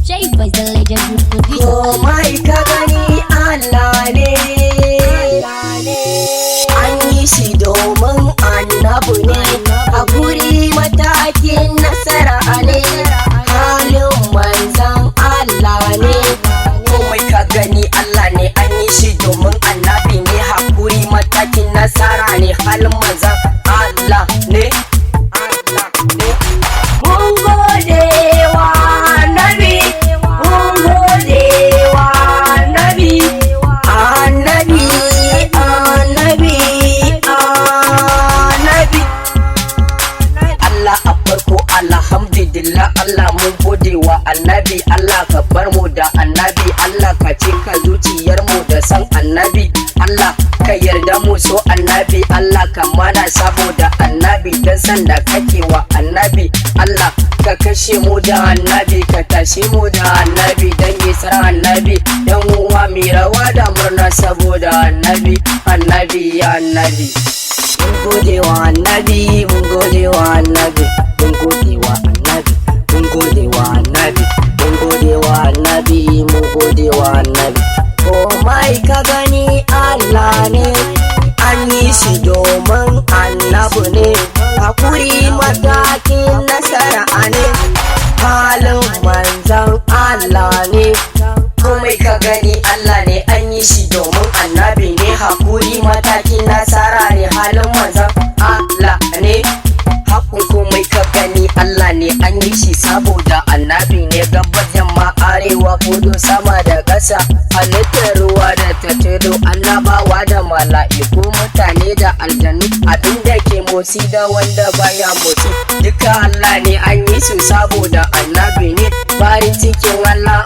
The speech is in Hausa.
Jay Boys the legend producer. Komai ka gani Allah ne, an yi shi domin annabu ne, a guri matakin nasara ne, halin manzan Allah ne. Komai ka gani Allah ne, an yi shi domin annabi ne, hakuri matakin nasara ne, halin manzan Allah ne. Mun gode wa annabi, mun gode wa annabi, annabi, annabi, annabi. Allah a farko alhamdulillah, Allah mun gode wa annabi, Allah ka bar mu da annabi, Allah ka cika zuciyar mu da san annabi, Allah ka yarda mu so annabi, Allah ka mana saboda annabi, dan san da kake wa annabi, Allah ka kashe mu da annabi, ka tashi mu da annabi, dan isar annabi, dan uwa mi rawa da murna saboda annabi, annabi ya annabi. Mun gode wa annabi, mun gode wa annabi, mun gode wa annabi, mun gode wa annabi, mun gode wa annabi, mun gode wa annabi. Komai ka gani Allah ne, an yi shi domin annabu ne, hakuri matakin nasara ne, halin manzan Allah ne. Komai ka gani Allah ne, an yi shi domin annabi ne, hakuri matakin nasara ne, halin manzan Allah ne. Hakun komai ka gani Allah ne, an yi shi saboda annabi ne, gabas yamma arewa kudu sama da ƙasa, halittar ruwa da tattaro, annabawa da mala'iku, mutane da aljanu, abinda ke motsi da wanda baya motsi, duka Allah ne, an yi su saboda annabi ne, farin cikin Allah